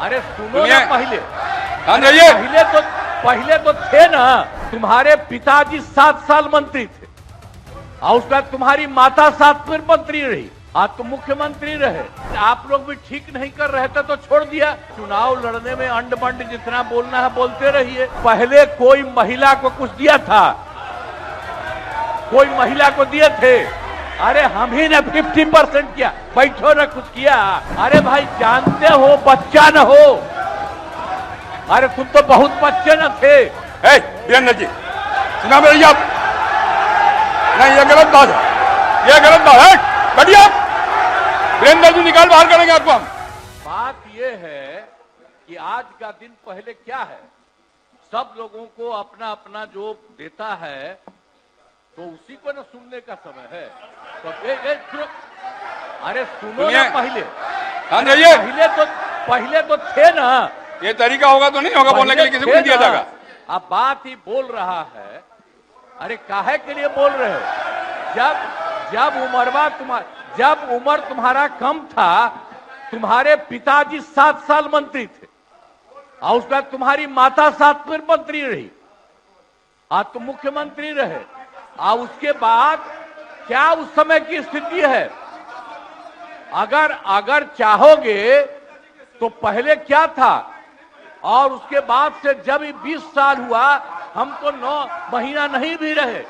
अरे सुनो ना, पहले तो थे ना, तुम्हारे पिताजी 7 साल मंत्री थे और उसके बाद तुम्हारी माता 7 फिर मंत्री रही, आज तो मुख्यमंत्री रहे। आप लोग भी ठीक नहीं कर रहे थे तो छोड़ दिया। चुनाव लड़ने में अंड बंड जितना बोलना है बोलते रहिए। पहले कोई महिला को कुछ दिया था? कोई महिला को दिए थे? अरे हम ही ने 50% किया, बैठो ना कुछ किया। अरे भाई जानते हो बच्चा न हो, अरे तुम तो बहुत बच्चे न थे। वीरेंद्र जी चुनाव में आप नहीं, ये गलत बात है, ये गलत बात है। बढ़िया वीरेंद्र जी निकाल बाहर करेंगे आपको हम। बात ये है कि आज का दिन पहले क्या है, सब लोगों को अपना अपना जो देता है तो उसी को न सुनने का समय है। तो अरे सुनो ना, पहले तो थे ना। ये तरीका होगा तो नहीं होगा बोलने के लिए, किसी को नहीं दिया जाएगा। अब बात ही बोल रहा है। अरे काहे के लिए बोल रहे हो? जब उम्र तुम्हारा कम था, तुम्हारे पिताजी 7 साल मंत्री थे और उसके बाद तुम्हारी माता 7 फिर मंत्री रही, आज तो मुख्यमंत्री रहे। और उसके बाद क्या उस समय की स्थिति है? अगर चाहोगे तो पहले क्या था और उसके बाद से जब 20 साल हुआ, हम तो 9 महीना नहीं भी रहे,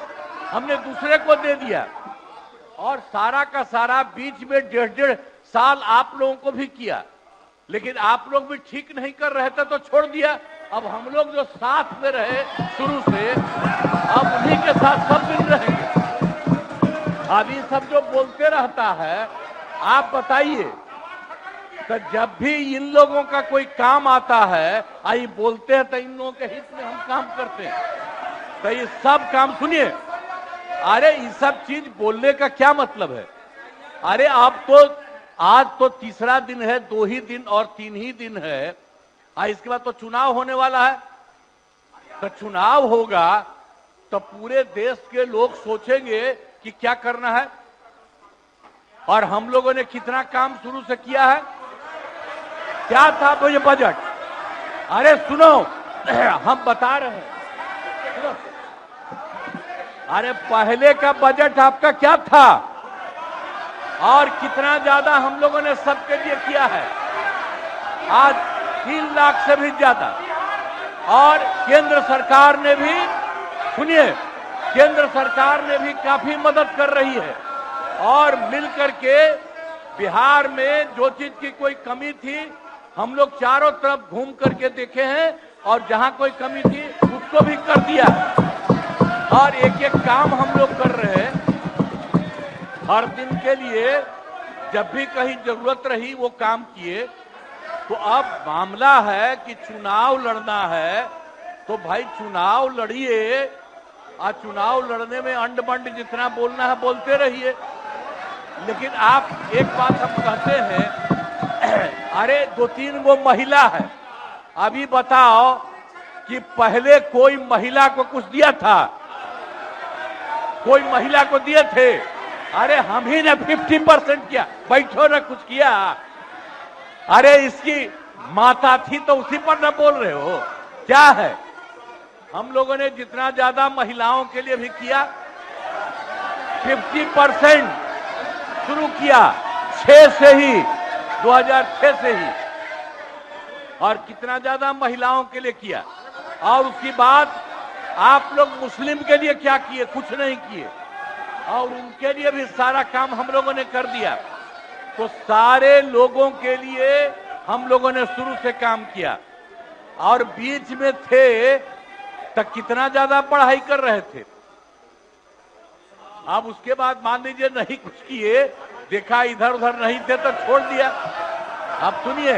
हमने दूसरे को दे दिया। और सारा का सारा बीच में 1.5 साल आप लोगों को भी किया, लेकिन आप लोग भी ठीक नहीं कर रहे थे तो छोड़ दिया। अब हम लोग जो साथ में रहे शुरू से, अब उन्हीं के साथ सब दिन रहेंगे। अब ये सब जो बोलते रहता है, आप बताइए, तो जब भी इन लोगों का कोई काम आता है, आई बोलते हैं तो इन लोगों के हित में हम काम करते हैं। तो ये सब काम सुनिए, अरे ये सब चीज बोलने का क्या मतलब है? अरे आप तो आज तो तीसरा दिन है, 2 ही दिन और 3 ही दिन है, इसके बाद तो चुनाव होने वाला है। तो चुनाव होगा तो पूरे देश के लोग सोचेंगे कि क्या करना है, और हम लोगों ने कितना काम शुरू से किया है। क्या था वो ये बजट? अरे सुनो, हम बता रहे हैं, सुनो। अरे पहले का बजट आपका क्या था और कितना ज्यादा हम लोगों ने सबके लिए किया है? आज 3 लाख से भी ज्यादा। और केंद्र सरकार ने भी, सुनिए, केंद्र सरकार ने भी काफी मदद कर रही है। और मिलकर के बिहार में जो चीज की कोई कमी थी, हम लोग चारों तरफ घूम करके देखे हैं, और जहां कोई कमी थी उसको भी कर दिया। और एक एक काम हम लोग कर रहे हैं हर दिन के लिए। जब भी कहीं जरूरत रही वो काम किए। तो अब मामला है कि चुनाव लड़ना है तो भाई चुनाव लड़िए, और चुनाव लड़ने में अंड बंड जितना बोलना है बोलते रहिए। लेकिन आप एक बात हम कहते हैं, अरे 2-3 वो महिला है, अभी बताओ कि पहले कोई महिला को कुछ दिया था? कोई महिला को दिए थे? अरे हम ही ने 50% किया, बैठो ना कुछ किया। अरे इसकी माता थी तो उसी पर ना बोल रहे हो? क्या है? हम लोगों ने जितना ज्यादा महिलाओं के लिए भी किया, 50% शुरू किया 6 से ही, 2006 से ही। और कितना ज्यादा महिलाओं के लिए किया। और उसके बाद आप लोग मुस्लिम के लिए क्या किए? कुछ नहीं किए। और उनके लिए भी सारा काम हम लोगों ने कर दिया। तो सारे लोगों के लिए हम लोगों ने शुरू से काम किया। और बीच में थे तो कितना ज्यादा पढ़ाई कर रहे थे। अब उसके बाद मान लीजिए नहीं कुछ किए, देखा इधर उधर नहीं थे तो छोड़ दिया। अब सुनिए,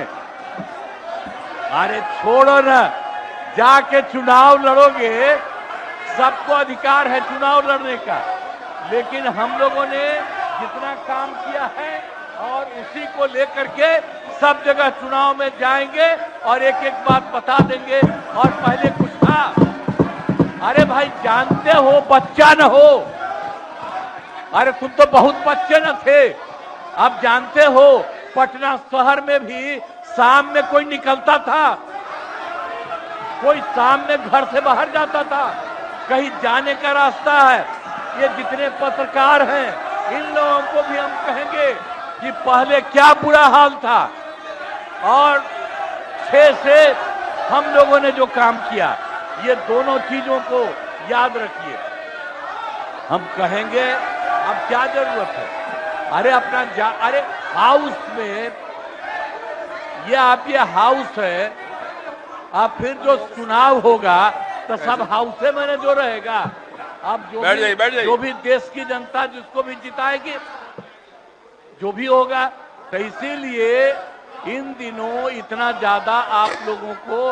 अरे छोड़ो ना, जाके चुनाव लड़ोगे, सबको अधिकार है चुनाव लड़ने का। लेकिन हम लोगों ने जितना काम किया है और उसी को लेकर के सब जगह चुनाव में जाएंगे और एक एक बात बता देंगे। और पहले कुछ था? अरे भाई जानते हो बच्चा न हो, अरे तुम तो बहुत बच्चे न थे। अब जानते हो पटना शहर में भी शाम में कोई निकलता था, कोई शाम में घर से बाहर जाता था, कहीं जाने का रास्ता है। ये जितने पत्रकार हैं, इन लोगों को भी हम कहेंगे कि पहले क्या बुरा हाल था और 6 से हम लोगों ने जो काम किया, ये दोनों चीजों को याद रखिए। हम कहेंगे अब क्या जरूरत है, अरे अरे हाउस में ये हाउस है, अब फिर जो चुनाव होगा तो सब हाउसे में जो रहेगा। अब जो भी देश की जनता जिसको भी जिताएगी, जो भी होगा, तो इसीलिए इन दिनों इतना ज्यादा आप लोगों को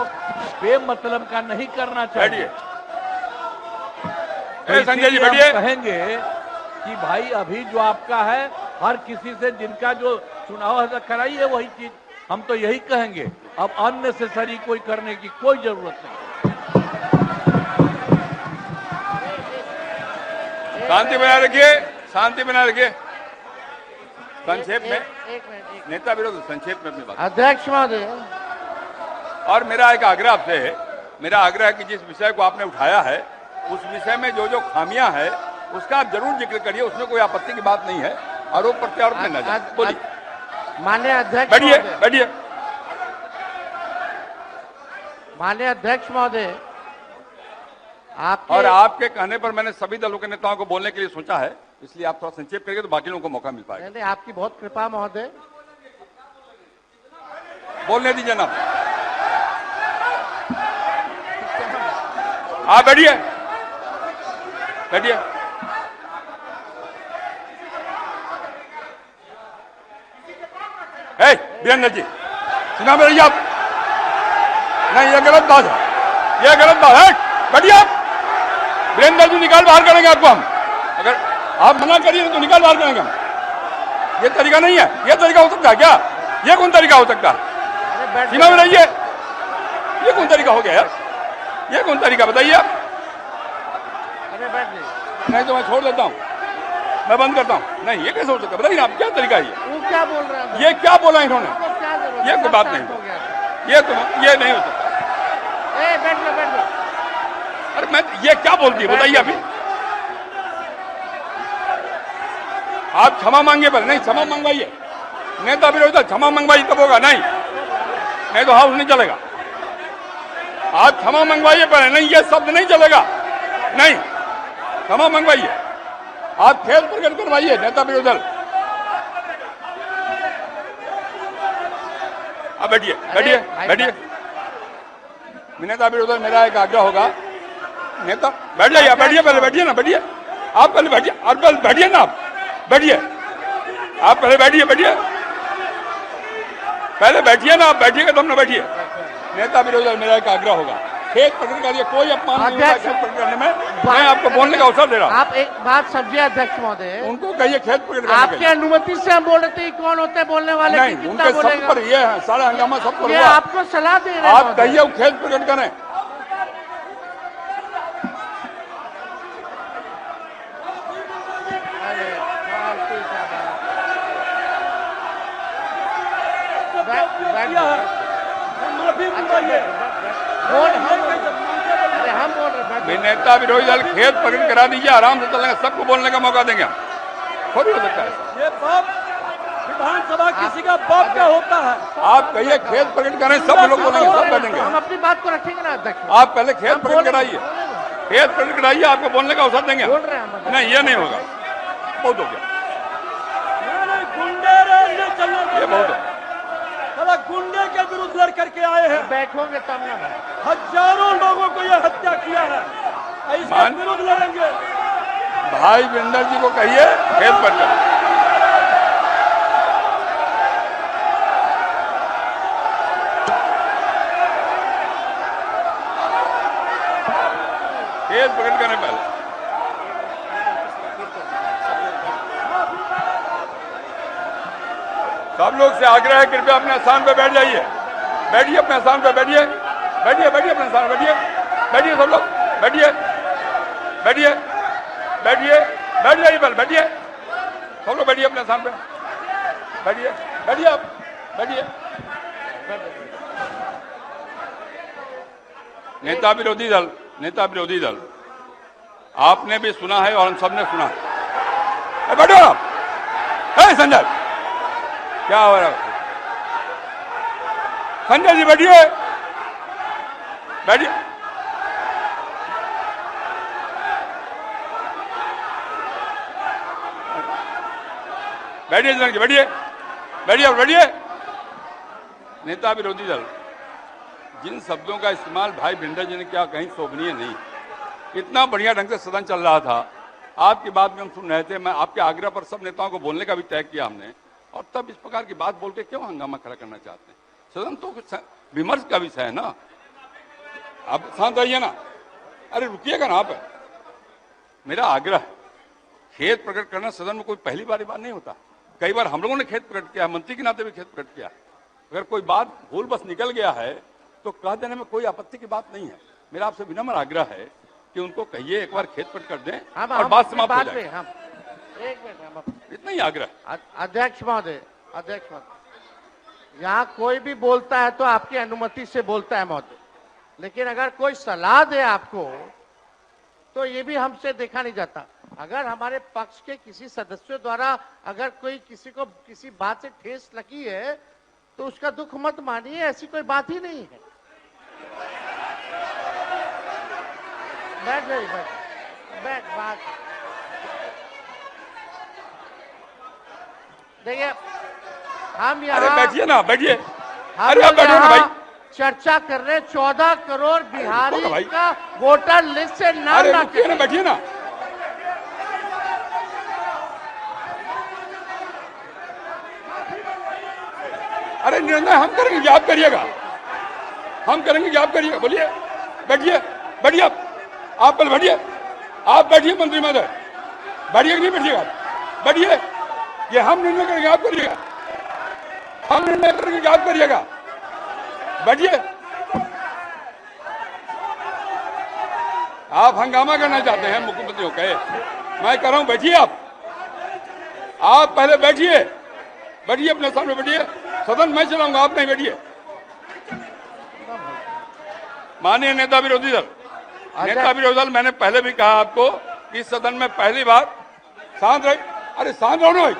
बेमतलब का नहीं करना चाहिए। संजय जी हम कहेंगे कि भाई अभी जो आपका है, हर किसी से जिनका जो चुनाव कराइए वही चीज, हम तो यही कहेंगे। अब अननेसेसरी कोई करने की कोई जरूरत नहीं। शांति बनाए रखिए, शांति बनाए रखिए। संक्षेप में नेता विरोध, संक्षेप में अपनी बात। अध्यक्ष महोदय, और मेरा एक आग्रह आपसे है, मेरा आग्रह है कि जिस विषय को आपने उठाया है उस विषय में जो जो खामियां है उसका आप जरूर जिक्र करिए, उसमें कोई आपत्ति की बात नहीं है। आरोप प्रत्यारोप में न जाए। बोलिए माननीय अध्यक्ष, बैठिए बैठिए। माननीय अध्यक्ष महोदय, और आपके कहने पर मैंने सभी दलों के नेताओं को बोलने के लिए सोचा है, इसलिए आप थोड़ा संक्षेप करेंगे तो बाकी लोगों को मौका मिल पाएगा। नहीं, आपकी बहुत कृपा महोदय। बोलने दीजिए ना, आप बैठिए बैठिए। वीरेंद्र जी, सुना मेरी आप? नहीं, ये गलत बात है, ये गलत बात है। बैठिए आप। वीरेंद्र जी निकाल बाहर करेंगे आपको हम, अगर आप मना करिए तो निकाल बाहर करेंगे हम। ये तरीका नहीं है, ये तरीका हो सकता है क्या? ये कौन तरीका हो सकता है? सीमा में रहिए। ये कौन तरीका हो गया यार? ये कौन तरीका बताइए आप? नहीं तो मैं छोड़ देता हूँ, मैं बंद करता हूँ। नहीं, ये कैसे हो सकता है? बताइए आप, क्या तरीका है ये? वो क्या बोल रहे हैं? ये क्या बोला इन्होंने? ये कोई बात नहीं, ये नहीं हो सकता। बैठ लो। अरे मैं, ये क्या बोल दी बताइए अभी? आप क्षमा मांगिए पहले। नहीं, क्षमा मंगवाइए। नेता विरोधी क्षमा मंगवाइए तब होगा। नहीं तो हाउस नहीं चलेगा। आप क्षमा मंगवाइए पहले। नहीं, ये शब्द नहीं चलेगा। नहीं, क्षमा मंगवाइए। आप खेल प्रकट करवाइए नेता विरोधी दल। अब बैठिए बैठिए बैठिए। नेता विरोधी दल, मेरा एक आग्रह होगा, नेता बैठ जाइए, बैठिए पहले, बैठिए ना, बैठिए आप पहले, बैठिए और पहले बैठिए ना, आप बैठिए, आप पहले बैठिए पहले बैठिए ना, आप बैठिएगा तब ना बैठिए। नेता विरोधी दल, मेरा एक आग्रह होगा, खेत प्रकट करिए, कोई अपमान नहीं होगा खेत प्रकट करने में। मैं आपको बोलने का अवसर दे रहा हूँ। आप एक बात समझिए अध्यक्ष महोदय, उनको कहिए खेत प्रकट करने। आपकी अनुमति से हम बोल रहे थे, कौन होते हैं बोलने वाले? नहीं, उनके सब पर ये है, सारा हंगामा सब पर हुआ। आपको सलाह दे रहे हैं। आप कहिए वो खेत प्रकट करें। नेता विरोधी दल खेत प्रकट करा दीजिए, आराम से चलेंगे, सबको बोलने का मौका देंगे हम। थोड़ी हो सकता है ये बाप विधानसभा किसी का बाप क्या होता है? आप कहिए खेत प्रकट करें, सब लोग बोलेंगे, सब बैठेंगे। हम अपनी बात को रखेंगे ना अध्यक्ष। आप पहले खेत प्रकट कराइए, खेत प्रकट कराइए, आपको बोलने का अवसर देंगे। नहीं, ये नहीं होगा, बहुत हो गया, ये बहुत हो। गुंडे के विरुद्ध लड़ करके आए हैं, बैठोगे तब ना। हजारों लोगों को यह हत्या किया है, इसके विरुद्ध लड़ेंगे। भाई वीरेंद्र जी को कहिए खेत पर करें। खेत प्रकट करने पहले सब लोग से आग्रह है, कृपया अपने स्थान पर बैठ जाइए। बैठिए अपने स्थान पर, बैठिए बैठिए बैठिए अपने स्थान पर बैठिए। बैठिए सब लोग, बैठिए बैठिए बैठिए, बैठ जाइए पहले, बैठिए सब लोग, बैठिए अपने स्थान पर, बैठिए। बैठिए आप, बैठिए। नेता विरोधी दल, आपने भी सुना है और हम सब ने सुना है। बैठो आप। संजय, क्या हो रहा है? संजय जी बैठिए, बैठिए। बैठिए संजय जी, बैठिए, बैठिए, बैठिए। नेता विरोधी दल, जिन शब्दों का इस्तेमाल भाई भिंडर जी ने किया कहीं शोभनीय नहीं। इतना बढ़िया ढंग से सदन चल रहा था, आपकी बात में हम सुन रहे थे। मैं आपके आग्रह पर सब नेताओं को बोलने का भी तय किया हमने, और तब इस प्रकार की बात बोल के क्यों हंगामा खड़ा करना चाहते हैं? सदन तो विमर्श का विषय है ना। आप शांत रहिए ना। अरे रुकिएगा ना आप। मेरा आग्रह है, खेद प्रकट करना सदन में कोई पहली बार नहीं होता। कई बार हम लोगों ने खेद प्रकट किया, मंत्री के नाते भी खेद प्रकट किया। अगर कोई बात भूल बस निकल गया है तो कह देने में कोई आपत्ति की बात नहीं है। मेरा आपसे विनम्र आग्रह है कि उनको कहिए एक बार खेद प्रकट कर दें और बात समाप्त हो जाए। एक मिनट, इतना ही आग्रह। अध्यक्ष महोदय, यहाँ कोई भी बोलता है तो आपकी अनुमति से बोलता है महोदय, लेकिन अगर कोई सलाह दे आपको तो ये भी हमसे देखा नहीं जाता। अगर हमारे पक्ष के किसी सदस्यों द्वारा अगर कोई किसी को किसी बात से ठेस लगी है तो उसका दुख मत मानिए, ऐसी कोई बात ही नहीं है। बैठ बात देखिए, हम यहाँ बैठिए ना, बैठिए। अरे आप बैठो ना भाई। चर्चा कर रहे 14 करोड़ बिहारी का वोटर लिस्ट से नाम ना करिए, बैठिए ना। अरे निर्णय हम करेंगे, आप करिएगा। हम करेंगे, आप करिएगा। बोलिए, बैठिए, बैठिए आप पहले बैठिए। आप बैठिए मंत्री महोदय, बैठिए कि नहीं बैठिएगा? बैठिए। ये हम निर्णय करेंगे, आप करिएगा। हम निर्णय करेंगे, आप करिएगा। बैठिए। आप हंगामा करना चाहते हैं मुख्यमंत्री को कहे, मैं कह रहा हूं बैठिए आप पहले बैठिए, बैठिए अपने सामने बैठिए। सदन मैं चलाऊंगा, आप नहीं, बैठिए। माननीय नेता विरोधी दल, मैंने पहले भी कहा आपको कि सदन में पहली बार शांत रहे। अरे शांत रहो ना भाई।